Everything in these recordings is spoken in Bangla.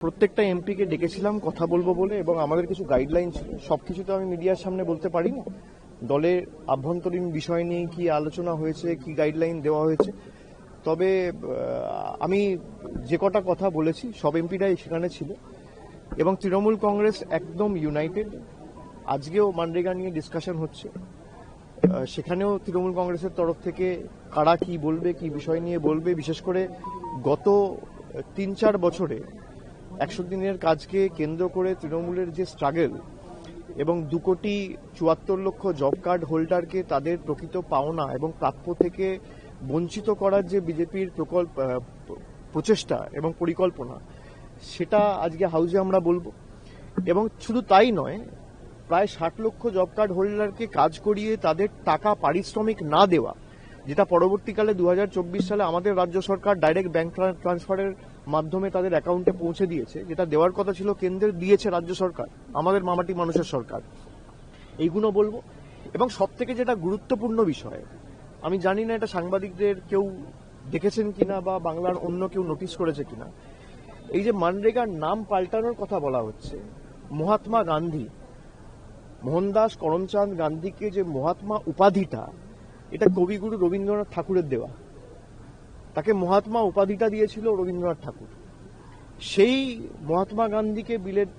প্রত্যেকটা এমপিকে ডেকেছিলাম কথা বলবো বলে, এবং আমাদের কিছু গাইডলাইন ছিল। সবকিছু তো আমি মিডিয়ার সামনে বলতে পারি না। দলের আভ্যন্তরীণ বিষয় নিয়ে কি আলোচনা হয়েছে, কি গাইডলাইন দেওয়া হয়েছে, তবে আমি যে কটা কথা বলেছি সব এমপিরাই সেখানে ছিল, এবং তৃণমূল কংগ্রেস একদম ইউনাইটেড। আজকেও মানরেগা নিয়ে ডিসকাশন হচ্ছে, সেখানেও তৃণমূল কংগ্রেসের তরফ থেকে কারা কি বলবে, কি বিষয় নিয়ে বলবে, বিশেষ করে গত 3-4 বছরে 100 দিনের কাজকে কেন্দ্র করে তৃণমূলের যে স্ট্রাগল, এবং 2,74,00,000 জব কার্ড হোল্ডারকে তাদের প্রকৃত পাওনা এবং প্রাপ্য থেকে বঞ্চিত করার যে বিজেপির প্রচেষ্টা এবং পরিকল্পনা, সেটা আজকে হাউজে আমরা বলবো। এবং শুধু তাই নয়, প্রায় 60 লক্ষ জব কার্ড হোল্ডারকে কাজ করিয়ে তাদের টাকা পারিশ্রমিক না দেওয়া, যেটা পরবর্তীকালে 2024 সালে আমাদের রাজ্য সরকার ডাইরেক্ট ব্যাংক ট্রান্সফারের মাধ্যমে তাদের অ্যাকাউন্টে পৌঁছে দিয়েছে, যেটা দেওয়ার কথা ছিল কেন্দ্রের, দিয়েছে রাজ্য সরকার, আমাদের মামাটি মানুষের সরকার। এইগুলো বলবো। এবং সব থেকে যেটা গুরুত্বপূর্ণ বিষয়, আমি জানি না এটা সাংবাদিকদের কেউ দেখেছেন কিনা বা বাংলার অন্য কেউ নোটিশ করেছে কিনা, এই যে মানরেগার নাম পাল্টানোর কথা বলা হচ্ছে, মহাত্মা গান্ধী, মোহনদাস করমচাঁদ গান্ধীকে যে মহাত্মা উপাধিটা, এটা কবিগুরু রবীন্দ্রনাথ ঠাকুরের দেওয়া। তাকে মহাত্মা উপাধিটা দিয়েছিল রবীন্দ্রনাথ ঠাকুর। সেই মহাত্মা গান্ধীকে বিলের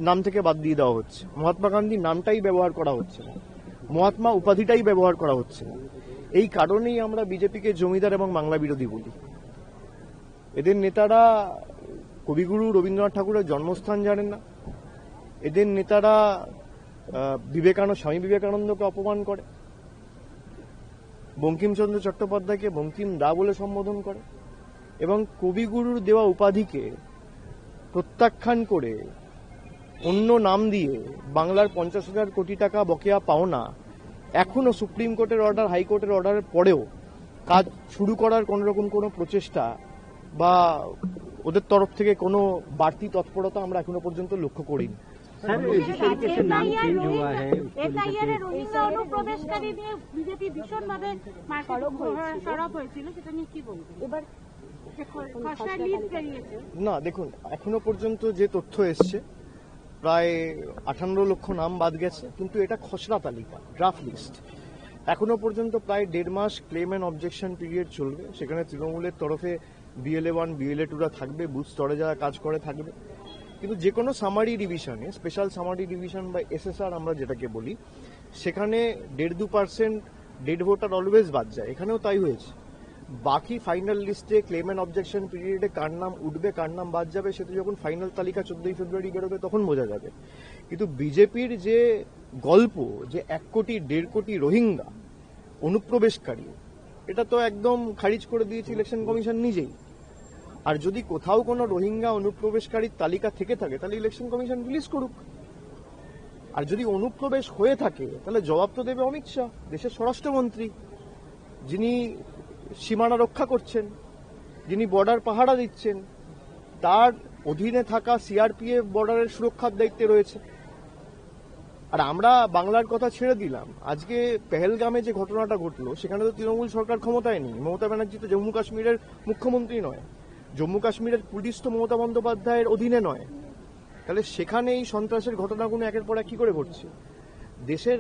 নাম থেকে বাদ দিয়ে দেওয়া হচ্ছে। মহাত্মা গান্ধী নামটাই ব্যবহার করা হচ্ছে না, মহাত্মা উপাধিটাই ব্যবহার করা হচ্ছে না। এই কারণেই আমরা বিজেপিকে জমিদার এবং বাংলা বিরোধী বলি। এদের নেতারা কবিগুরু রবীন্দ্রনাথ ঠাকুরের জন্মস্থান জানেন না। এদের নেতারা স্বামী বিবেকানন্দকে অপমান করে, বঙ্কিমচন্দ্র চট্টোপাধ্যায়কে বঙ্কিম দা বলে সম্বোধন করে, এবং কবিগুরুর দেওয়া উপাধিকে প্রত্যাখ্যান করে অন্য নাম দিয়ে বাংলার 50,000 কোটি টাকা বকেয়া পাওনা এখনো সুপ্রিম কোর্টের অর্ডার, হাইকোর্টের অর্ডারের পরেও কাজ শুরু করার কোন রকম কোনো প্রচেষ্টা বা ওদের তরফ থেকে কোনো বাড়তি তৎপরতা আমরা এখনো পর্যন্ত লক্ষ্য করিনি। जिस तरीके से नाम चेंज हुआ है रोहिंग्या অনুপ্রবেশকারী নিয়ে বিজেপি ভীষণ ভাবে সরব হয়েছিল, সেটা নিয়ে কি বলবেন? এবার না, দেখুন, এখনো পর্যন্ত যে তথ্য এসছে প্রায় 58 লক্ষ নাম বাদ গেছে, কিন্তু এটা খসড়া তালিকা, ড্রাফট লিস্ট। এখনো পর্যন্ত প্রায় 1.5 মাস ক্লেম অ্যান্ড অবজেকশন পিরিয়ড চলবে। সেখানে তৃণমূলের তরফে BLA 1 BLA 2রা থাকবে, বুথ স্তরে যারা কাজ করে থাকবে। কিন্তু যে কোনো সামারি ডিভিশনে, স্পেশাল সামারি ডিভিশন বা SSR আমরা যেটাকে বলি, সেখানে 1.5-2% ডেড ভোটার অলওয়েজ বাদ যায়। এখানেও তাই হয়েছে। বাকি ফাইনাল লিস্টে ক্লেম অ্যান্ড অবজেকশন পিরিয়ডে কার নাম উঠবে, কার নাম বাদ যাবে, সেটা যখন ফাইনাল তালিকা 14 ফেব্রুয়ারি বেরোবে তখন বোঝা যাবে। কিন্তু বিজেপির যে গল্প, যে 1 কোটি 1.5 কোটি রোহিঙ্গা অনুপ্রবেশকারী, এটা তো একদম খারিজ করে দিয়েছে ইলেকশন কমিশন নিজেই। আর যদি কোথাও কোনো রোহিঙ্গা অনুপ্রবেশকারীর তালিকা থেকে থাকে, তাহলে ইলেকশন কমিশন রিলিজ করুক। আর যদি অনুপ্রবেশ হয়ে থাকে, তাহলে জবাব তো দেবে অমিত শাহ, দেশের স্বরাষ্ট্রমন্ত্রী, যিনি সীমানা রক্ষা করছেন, যিনি বর্ডার পাহারা দিচ্ছেন। তার অধীনে থাকা CRPF বর্ডারের সুরক্ষার দায়িত্বে রয়েছে। আর আমরা বাংলার কথা ছেড়ে দিলাম, আজকে পেহেলগামে যে ঘটনাটা ঘটলো, সেখানে তো তৃণমূল সরকার ক্ষমতায় নেই। মমতা ব্যানার্জি তো জম্মু কাশ্মীরের মুখ্যমন্ত্রী নয়, জম্মু কাশ্মীরের পুলিশ তো মমতা বন্দ্যোপাধ্যায়ের অধীনে নয়। তাহলে সেখানে এই সন্ত্রাসের ঘটনাগুলো একের পর এক কি করে ঘটছে? দেশের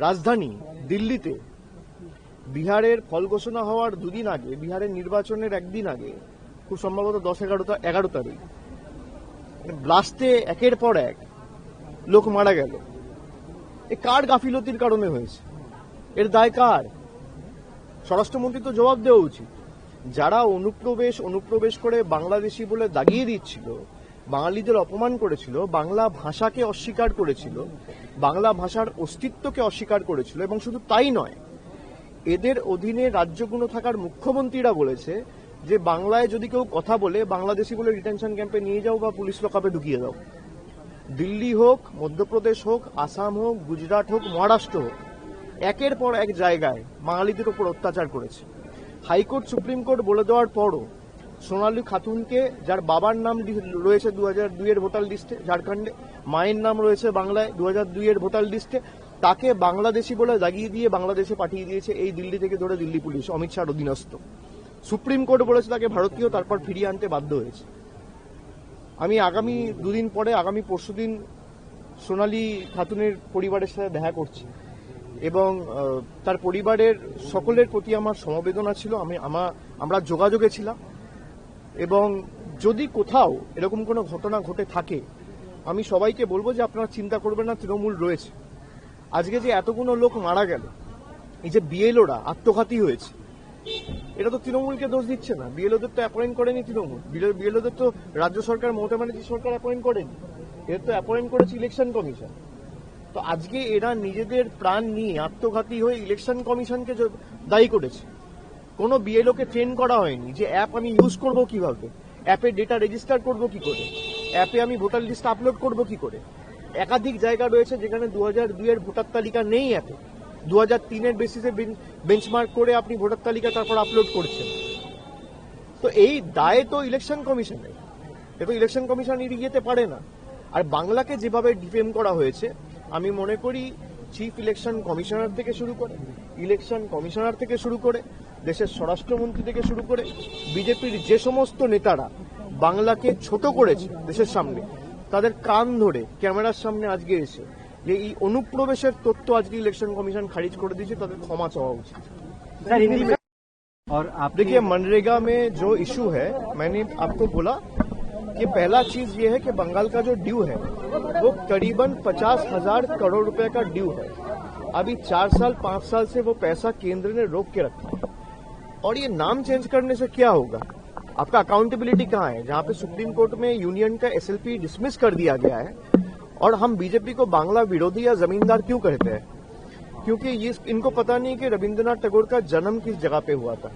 রাজধানী দিল্লিতে বিহারের ফল ঘোষণা হওয়ার 2 দিন আগে, বিহারের নির্বাচনের 1 দিন আগে, খুব সম্ভবত 11 তারিখ, ব্লাস্টে একের পর এক লোক মারা গেল। এ কার গাফিলতির কারণে হয়েছে? এর দায় কার? স্বরাষ্ট্রমন্ত্রী তো জবাব দেওয়া উচিত। যারা অনুপ্রবেশ করে বাংলাদেশি বলে দাগিয়ে দিচ্ছিল, বাঙালিদের অপমান করেছিল, বাংলা ভাষাকে অস্বীকার করেছিল, বাংলা ভাষার অস্তিত্বকে অস্বীকার করেছিল, এবং শুধু তাই নয়, এদের অধীনে রাজ্যগুলো থাকার মুখ্যমন্ত্রীরা বলেছে যে বাংলায় যদি কেউ কথা বলে, বাংলাদেশি বলে ডিটেনশন ক্যাম্পে নিয়ে যাও বা পুলিশ লকআপে ঢুকিয়ে দাও। দিল্লি হোক, মধ্যপ্রদেশ হোক, আসাম হোক, গুজরাট হোক, মহারাষ্ট্র হোক, একের পর এক জায়গায় বাঙালিদের উপর অত্যাচার করেছে। হাইকোর্ট, সুপ্রিম কোর্ট বলে দেওয়ার পরও সোনালী খাতুনকে, যার বাবার নাম রয়েছে 2002 এর ভোটার লিস্টে ঝাড়খণ্ডে, মায়ের নাম রয়েছে বাংলায় 2002 এর ভোটার লিস্টে, তাকে বাংলাদেশি বলে দাগিয়ে দিয়ে বাংলাদেশে পাঠিয়ে দিয়েছে এই দিল্লি থেকে ধরে দিল্লি পুলিশ, অমিত শাহর অধীনস্থ। সুপ্রিম কোর্ট বলেছে তাকে ভারতীয়, তারপর ফিরিয়ে আনতে বাধ্য হয়েছে। আমি আগামী দুদিন পরে আগামী পরশুদিন সোনালী খাতুনের পরিবারের সাথে দেখা করছি এবং তার পরিবারের সকলের প্রতি আমার সমবেদনা ছিল। আমরা যোগাযোগে ছিলাম এবং যদি কোথাও এরকম কোনো ঘটনা ঘটে থাকে আমি সবাইকে বলবো যে আপনারা চিন্তা করবেন না, তৃণমূল রয়েছে। আজকে যে এতগুলো লোক মারা গেল, এই যে বিএলওরা আত্মঘাতী হয়েছে, এটা তো তৃণমূলকে দোষ দিচ্ছে না। বিএলওদের তো অ্যাপয়েন্ট করেনি তৃণমূল, বিএলওদের তো রাজ্য সরকার, মমতা ব্যানার্জি সরকার অ্যাপয়েন্ট করেনি, এদের তো অ্যাপয়েন্ট করেছে ইলেকশন কমিশন। তো আজকে এরা নিজেদের প্রাণ নিয়ে আত্মঘাতী হয়ে ইলেকশন কমিশনকে দায়ী করেছে। কোনো বিএলওকে ট্রেন করা হয়নি যে অ্যাপ আমি ইউজ করব কিভাবে, অ্যাপে ডেটা রেজিস্টার করব কি করে, অ্যাপে আমি ভোটার লিস্ট আপলোড করব কি করে। একাধিক জায়গা রয়েছে যেখানে 2002 এর ভোটার তালিকা নেই অ্যাপে, 2003 এর বেসিসে বেঞ্চমার্ক করে আপনি ভোটার তালিকা তারপর আপলোড করছেন। তো এই দায় তো ইলেকশন কমিশনের, এ তো ইলেকশন কমিশন এড়িয়ে যেতে পারে না। আর বাংলাকে যেভাবে ডিফেম করা হয়েছে, আমি মনে করি চিফ ইলেকশন কমিশনার থেকে শুরু করে, ইলেকশন কমিশনার থেকে শুরু করে, দেশের স্বরাষ্ট্রমন্ত্রী থেকে শুরু করে বিজেপির যে সমস্ত নেতারা বাংলাকে ছোট করেছে দেশের সামনে, তাদের কান ধরে ক্যামেরার সামনে আজকে এসে যে এই অনুপ্রবেশের তথ্য আজকে ইলেকশন কমিশন খারিজ করে দিয়েছে, তাদের ক্ষমা চাওয়া উচিত। और आप देखिए, मनरेगा में जो इशू है, मैंने आपको बोला कि पहला चीज ये है कि बंगाल का जो ड्यू है वो करीबन 50,000 करोड़ रुपए का ड्यू है। अभी 4 साल 5 साल से वो पैसा केंद्र ने रोक के रखा है और ये नाम चेंज करने से क्या होगा? आपका अकाउंटेबिलिटी कहाँ है? जहां पे सुप्रीम कोर्ट में यूनियन का एसएलपी डिसमिस कर दिया गया है और हम बीजेपी को बांग्ला विरोधी या जमींदार क्यों कहते हैं? क्योंकि ये इनको पता नहीं कि रविंद्रनाथ टैगोर का जन्म किस जगह पे हुआ था।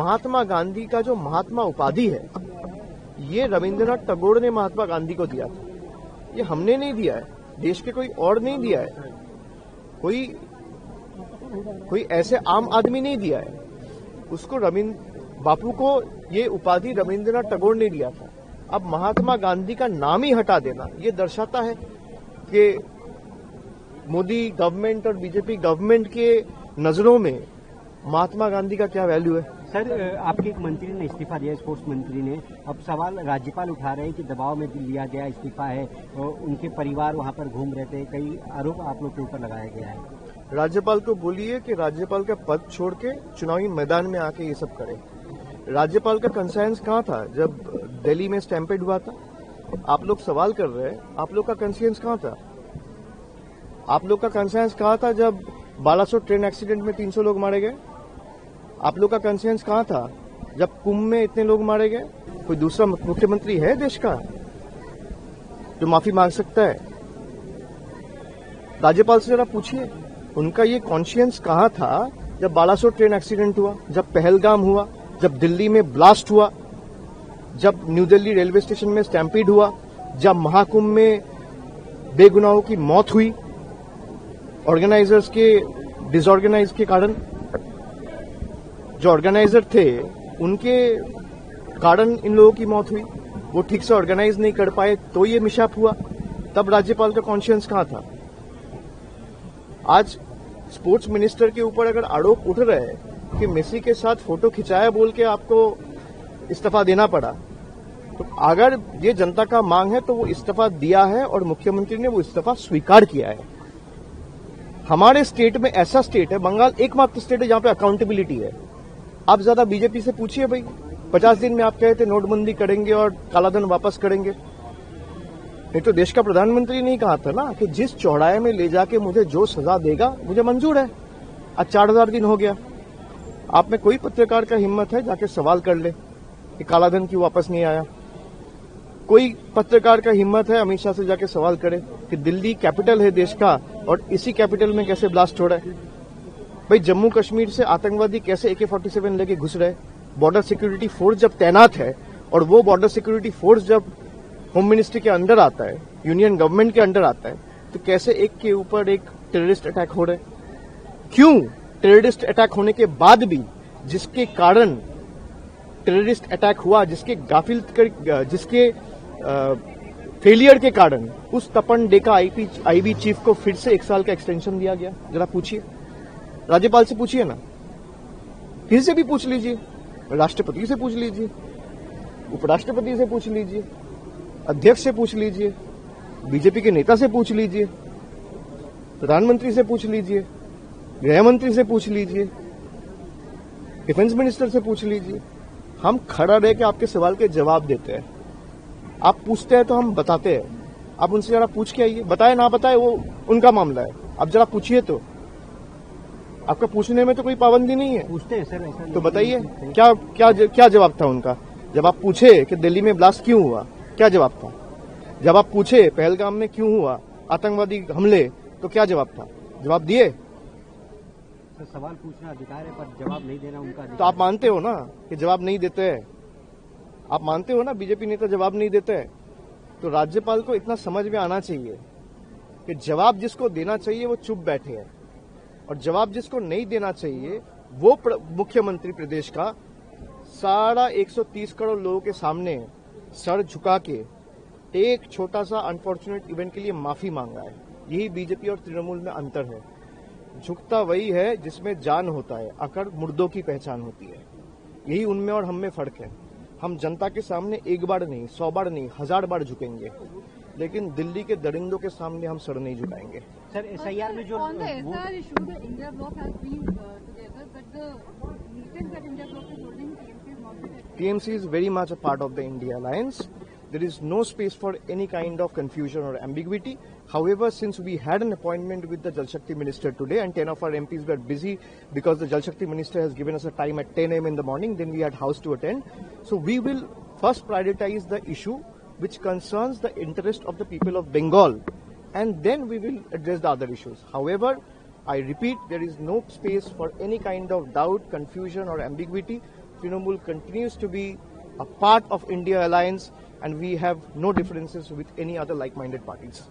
महात्मा गांधी का जो महात्मा उपाधि है, ये रविंद्रनाथ टैगोर ने महात्मा गांधी को दिया था, ये हमने नहीं दिया है, देश के कोई और नहीं दिया है, कोई ऐसे आम आदमी नहीं दिया है। उसको बापू को ये उपाधि रविंद्रनाथ टैगोर ने दिया था। अब महात्मा गांधी का नाम ही हटा देना ये दर्शाता है कि मोदी गवर्नमेंट और बीजेपी गवर्नमेंट के नजरों में महात्मा गांधी का क्या वैल्यू है। सर, आपके एक मंत्री ने इस्तीफा दिया, स्पोर्ट्स मंत्री ने। अब सवाल राज्यपाल उठा रहे हैं कि दबाव में लिया गया इस्तीफा है और उनके परिवार वहां पर घूम रहे थे, कई आरोप आप लोग के ऊपर लगाया गया है। राज्यपाल को बोलिए कि राज्यपाल का पद छोड़ के चुनावी मैदान में आके ये सब करे। राज्यपाल का कंसर्न्स कहाँ था जब दिल्ली में स्टैम्पेड हुआ था? आप लोग सवाल कर रहे हैं, आप लोग का कंसर्न्स कहाँ था? आप लोग का कंसर्न्स कहाँ था जब बालासोर ट्रेन एक्सीडेंट में 300 लोग मारे गए? आप लोग का कंसर्न्स कहाँ था जब कुंभ में इतने लोग मारे गए? कोई दूसरा मुख्यमंत्री है देश का जो माफी मांग सकता है? राज्यपाल से जरा पूछिए, उनका ये कॉन्शियंस कहाँ था जब बालासोर ट्रेन एक्सीडेंट हुआ, जब पहलगाम हुआ, जब दिल्ली में ब्लास्ट हुआ, जब न्यू दिल्ली रेलवे स्टेशन में स्टैम्पीड हुआ, जब महाकुंभ में बेगुनाहों की मौत हुई ऑर्गेनाइजर्स के डिसऑर्गेनाइज के कारण। जो ऑर्गेनाइजर थे उनके कारण इन लोगों की मौत हुई, वो ठीक से ऑर्गेनाइज नहीं कर पाए तो ये मिशैप हुआ। तब राज्यपाल का कॉन्शियंस कहाँ था? आज स्पोर्ट्स मिनिस्टर के ऊपर अगर आरोप उठ रहे हैं कि मेसी के साथ फोटो खिंचाया बोल के आपको इस्तीफा देना पड़ा, तो अगर ये जनता का मांग है तो वो इस्तीफा दिया है और मुख्यमंत्री ने वो इस्तीफा स्वीकार किया है। हमारे स्टेट में ऐसा स्टेट है, बंगाल एकमात्र स्टेट है जहां पे अकाउंटेबिलिटी है। आप ज्यादा बीजेपी से पूछिए भाई, 50 दिन में आप कहे थे नोटबंदी करेंगे और कालाधन वापस करेंगे। नहीं तो देश का प्रधानमंत्री नहीं कहा था ना कि जिस चौड़ाई में ले जाके मुझे जो सजा देगा मुझे मंजूर है। आज 4000 दिन हो गया, आप में कोई पत्रकार का हिम्मत है जाके सवाल कर ले कि कालाधन क्यों वापस नहीं आया? कोई पत्रकार का हिम्मत है अमित शाह से जाके सवाल करे कि दिल्ली कैपिटल है देश का और इसी कैपिटल में कैसे ब्लास्ट हो रहा है? भाई, जम्मू कश्मीर से आतंकवादी कैसे AK-47 लेके घुस रहे? बॉर्डर सिक्योरिटी फोर्स जब तैनात है और वो बॉर्डर सिक्योरिटी फोर्स जब होम मिनिस्ट्री के अंडर आता है, यूनियन गवर्नमेंट के अंडर आता है, तो कैसे एक के ऊपर एक टेररिस्ट अटैक हो रहे? क्यों टेररिस्ट अटैक होने के बाद भी, जिसके कारण टेररिस्ट अटैक हुआ, जिसके फेलियर के कारण उस तपन डे का आईबी चीफ को फिर से 1 साल का एक्सटेंशन दिया गया? जरा पूछिए, राज्यपाल से पूछिए ना, किसी से भी पूछ लीजिए, राष्ट्रपति से पूछ लीजिए, उपराष्ट्रपति से पूछ लीजिए। अध्यक्ष से पूछ लीजिए, बीजेपी के नेता से पूछ लीजिए, प्रधानमंत्री से पूछ लीजिए, गृह मंत्री से पूछ लीजिए, डिफेंस मिनिस्टर से पूछ लीजिए। हम खड़ा रह के आपके सवाल के जवाब देते हैं। आप पूछते हैं तो हम बताते हैं। आप उनसे जरा पूछ के आइए, बताए ना बताए वो उनका मामला है। आप जरा पूछिए तो, आपका पूछने में तो कोई पाबंदी नहीं है। पूछते हैं सर, ऐसा तो बताइए क्या क्या क्या जवाब था उनका? जब आप पूछे कि दिल्ली में ब्लास्ट क्यों हुआ, क्या जवाब था? जब आप पूछे पहलगाम में क्यों हुआ आतंकवादी हमले, तो क्या जवाब था? जवाब दिए? सर, सवाल पूछना अधिकार है पर जवाब नहीं देना उनका अधिकार तो आप मानते हो ना कि जवाब नहीं देते हैं? आप मानते हो ना बीजेपी नेता जवाब नहीं देते हैं? तो राज्यपाल को इतना समझ में आना चाहिए कि जवाब जिसको देना चाहिए वो चुप बैठे हैं, और जवाब जिसको नहीं देना चाहिए वो मुख्यमंत्री प्रदेश का सारा 130 करोड़ लोगों के सामने सर झुका के एक छोटा सा अनफॉर्चुनेट इवेंट के लिए माफी मांगा है। यही बीजेपी और तृणमूल में अंतर है। झुकता वही है जिसमें जान होता है, अकड़ मुर्दों की पहचान होती है। यही उनमें और हम में फर्क है। हम जनता के सामने एक बार नहीं, 100 बार नहीं, 1000 बार झुकेंगे, लेकिन दिल्ली के दरिंदों के सामने हम सर नहीं झुकाएंगे। सर एसआईआर में जो On the SR issue, the India bloc has been together, but the meetings that India bloc is holding, TMC is not there. TMC is very much a part of the India alliance. There is no space for any kind of confusion or ambiguity. However, since we had an appointment with the Jal Shakti Minister today and 10 of our MPs were busy because the Jal Shakti Minister has given us a time at 10 a.m. in the morning, then we had House to attend. So we will first prioritize the issue which concerns the interest of the people of Bengal, and then we will address the other issues. However, I repeat, there is no space for any kind of doubt, confusion or ambiguity. Trinamool continues to be a part of India alliance, and we have no differences with any other like-minded parties.